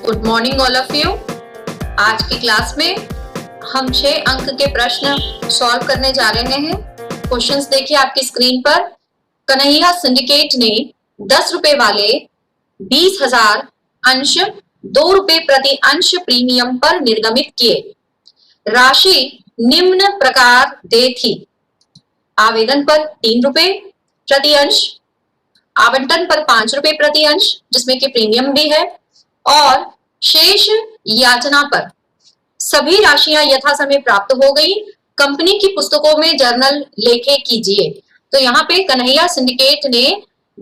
Good morning all of you. आज की class में हम 6 अंक के प्रश्न सॉल्व करने जा रहे हैं। क्वेश्चंस देखिए आपकी स्क्रीन पर। कन्हैया सिंडिकेट ने 10 रुपए वाले 20,000 अंश 2 रुपए प्रति अंश प्रीमियम पर निर्गमित किए। राशि निम्न प्रकार दे थी। आवेदन पर 3 रुपए प्रति अंश, आवंटन पर 5 रुपए प्रति अंश जिसमें कि प्रीमियम भी है, और शेष याचना पर। सभी राशियां यथासमय प्राप्त हो गई। कंपनी की पुस्तकों में जर्नल लेखे कीजिए। तो यहाँ पे कन्हैया सिंडिकेट ने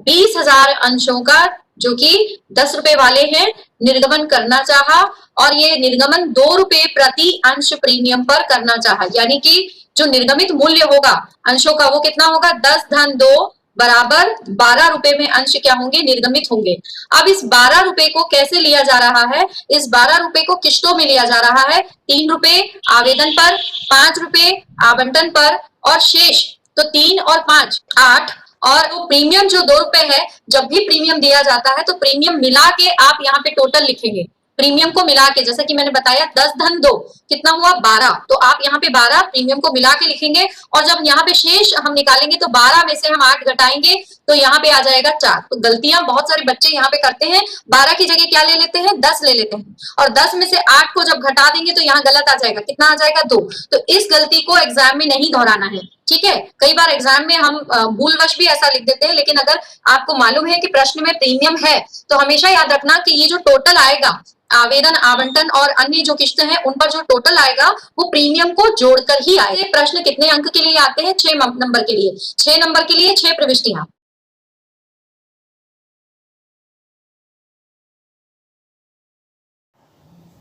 20,000 अंशों का, जो कि 10 रुपए वाले हैं, निर्गमन करना चाहा, और ये निर्गमन 2 रुपए प्रति अंश प्रीमियम पर करना चाहा। यानी कि जो निर्गमित मूल्य होगा अंशों का वो कितना होगा, 10 धन 2 बराबर 12 रुपए में अंश क्या होंगे, निर्गमित होंगे। अब इस 12 रुपए को कैसे लिया जा रहा है, इस 12 रुपए को किस्तों में लिया जा रहा है। 3 रुपए आवेदन पर, 5 रुपए आवंटन पर, और शेष तो 3 और 5 8। और वो प्रीमियम जो 2 रुपए है, जब भी प्रीमियम दिया जाता है तो प्रीमियम मिला के आप यहाँ पे टोटल लिखेंगे। प्रीमियम को मिला के, जैसे कि मैंने बताया 10 धन 2 कितना हुआ 12, तो आप यहाँ पे 12 प्रीमियम को मिला के लिखेंगे। और जब यहाँ पे शेष हम निकालेंगे तो 12 में से हम 8 घटाएंगे तो यहाँ पे आ जाएगा 4। तो गलतियां बहुत सारे बच्चे यहाँ पे करते हैं, 12 की जगह क्या ले लेते हैं, 10 ले लेते हैं, और 10 में से 8 को जब घटा देंगे तो यहाँ गलत आ जाएगा, कितना आ जाएगा 2। तो इस गलती को एग्जाम में नहीं दोहराना है, ठीक है। कई बार एग्जाम में हम भूलवश भी ऐसा लिख देते हैं, लेकिन अगर आपको मालूम है कि प्रश्न में प्रीमियम है तो हमेशा याद रखना कि ये जो टोटल आएगा, आवेदन, आवंटन और अन्य जो किस्त हैं उन पर जो टोटल आएगा वो प्रीमियम को जोड़कर ही आएगा। प्रश्न कितने अंक के लिए आते हैं, 6 नंबर के लिए। 6 नंबर के लिए 6 प्रविष्टियां।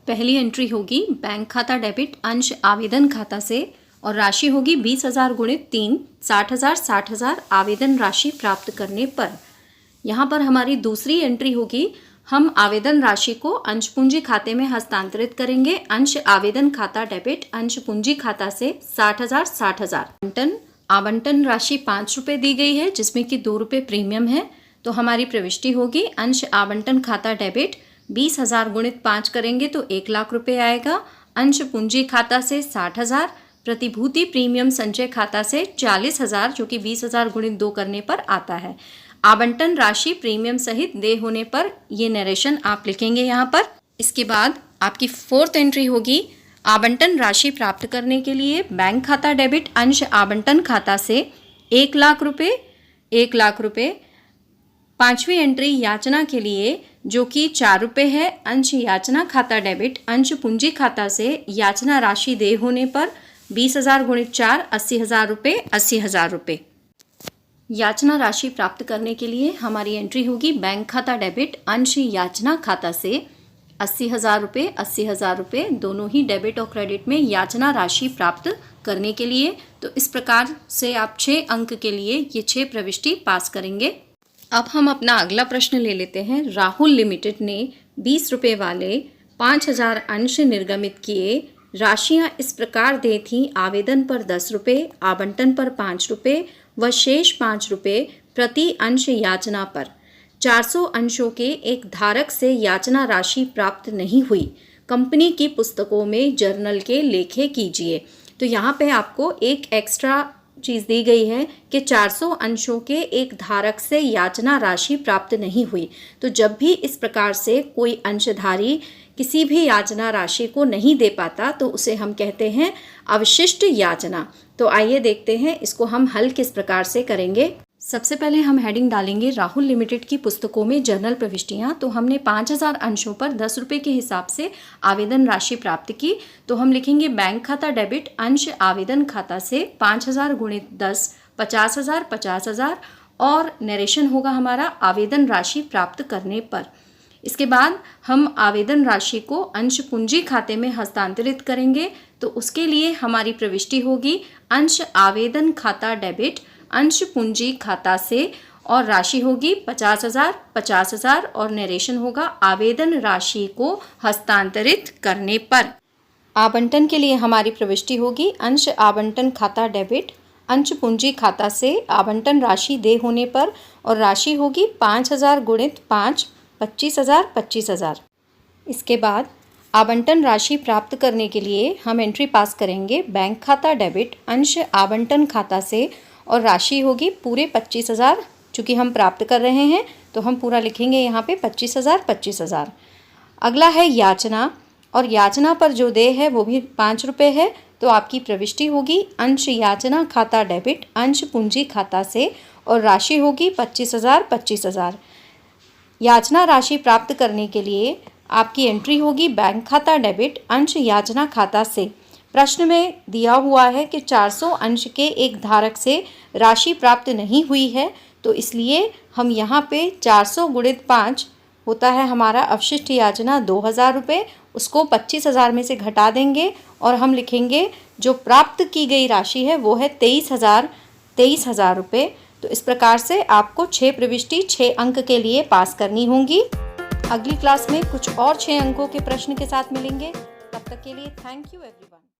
पहली एंट्री होगी बैंक खाता डेबिट अंश आवेदन खाता से, और राशि होगी 20,000 गुणित 3 60,000 60,000 आवेदन राशि प्राप्त करने पर। यहाँ पर हमारी दूसरी एंट्री होगी, हम आवेदन राशि को अंश पूंजी खाते में हस्तांतरित करेंगे। अंश आवेदन खाता डेबिट अंश पूंजी खाता से 60,000 60,000। आवंटन राशि 5 रुपये दी गई है जिसमें कि 2 रुपये प्रीमियम है। तो हमारी प्रविष्टि होगी अंश आवंटन खाता डेबिट 20,000 गुणित 5 करेंगे तो 1 लाख रुपये आएगा। अंश पूंजी खाता से 60,000, प्रतिभूति प्रीमियम संचय खाता से 40,000 जो कि 20,000 गुणित 2 करने पर आता है। आवंटन राशि प्रीमियम सहित देय होने पर, ये नरेशन आप लिखेंगे यहाँ पर। इसके बाद आपकी 4th एंट्री होगी, आवंटन राशि प्राप्त करने के लिए बैंक खाता डेबिट अंश आवंटन खाता से 1 लाख रुपये 1 लाख रुपये। 5वीं एंट्री याचना के लिए जो कि 4 रुपये है, अंश याचना खाता डेबिट अंश पूंजी खाता से याचना राशि देय होने पर 20,000 गुणित 4 80,000 रुपये 80,000 रुपये। याचना राशि प्राप्त करने के लिए हमारी एंट्री होगी बैंक खाता डेबिट अंश याचना खाता से 80,000 रुपये 80,000 रुपये, दोनों ही डेबिट और क्रेडिट में याचना राशि प्राप्त करने के लिए। तो इस प्रकार से आप 6 अंक के लिए ये 6 प्रविष्टि पास करेंगे। अब हम अपना अगला प्रश्न ले लेते हैं। राहुल लिमिटेड ने 20 रुपये वाले 5,000 अंश निर्गमित किए। राशियां इस प्रकार दे थीं, आवेदन पर 10 रुपये, आवंटन पर 5 रुपये व शेष 5 रुपये प्रति अंश याचना पर। 400 अंशों के एक धारक से याचना राशि प्राप्त नहीं हुई। कंपनी की पुस्तकों में जर्नल के लेखे कीजिए। तो यहाँ पे आपको एक एक्स्ट्रा चीज़ दी गई है कि 400 अंशों के एक धारक से याचना राशि प्राप्त नहीं हुई। तो जब भी इस प्रकार से कोई अंशधारी किसी भी याचना राशि को नहीं दे पाता तो उसे हम कहते हैं अवशिष्ट याचना। तो आइए देखते हैं इसको हम हल किस प्रकार से करेंगे। सबसे पहले हम हेडिंग डालेंगे राहुल लिमिटेड की पुस्तकों में जर्नल प्रविष्टियां। तो हमने 5,000 अंशों पर 10 रुपये के हिसाब से आवेदन राशि प्राप्त की। तो हम लिखेंगे बैंक खाता डेबिट अंश आवेदन खाता से 5,000 गुणित 10 50,000 50,000, और नरेशन होगा हमारा आवेदन राशि प्राप्त करने पर। इसके बाद हम आवेदन राशि को अंश पूंजी खाते में हस्तांतरित करेंगे। तो उसके लिए हमारी प्रविष्टि होगी अंश आवेदन खाता डेबिट अंश पूंजी खाता से, और राशि होगी 50,000 50,000, और नरेशन होगा आवेदन राशि को हस्तांतरित करने पर। आवंटन के लिए हमारी प्रविष्टि होगी अंश आवंटन खाता डेबिट अंश पूंजी खाता से आवंटन राशि देय होने पर, और राशि होगी 5,000 गुणित 5 25,000 25,000। इसके बाद आवंटन राशि प्राप्त करने के लिए हम एंट्री पास करेंगे बैंक खाता डेबिट अंश आवंटन खाता से और राशि होगी पूरे 25,000। चूँकि हम प्राप्त कर रहे हैं तो हम पूरा लिखेंगे यहाँ पे 25,000। अगला है याचना, और याचना पर जो देय है वो भी 5 रुपये है, तो आपकी प्रविष्टि होगी अंश याचना खाता डेबिट अंश पूंजी खाता से और राशि होगी 25,000। याचना राशि प्राप्त करने के लिए आपकी एंट्री होगी बैंक खाता डेबिट अंश याचना खाता से। प्रश्न में दिया हुआ है कि 400 अंश के एक धारक से राशि प्राप्त नहीं हुई है, तो इसलिए हम यहाँ पे 400 गुणित 5 होता है हमारा अवशिष्ट याचना 2,000 रुपये, उसको 25,000 में से घटा देंगे और हम लिखेंगे जो प्राप्त की गई राशि है वो है 23,000 रुपये। तो इस प्रकार से आपको 6 प्रविष्टि 6 अंक के लिए पास करनी होंगी। अगली क्लास में कुछ और 6 अंकों के प्रश्न के साथ मिलेंगे। तब तक के लिए थैंक यू एवरीवन।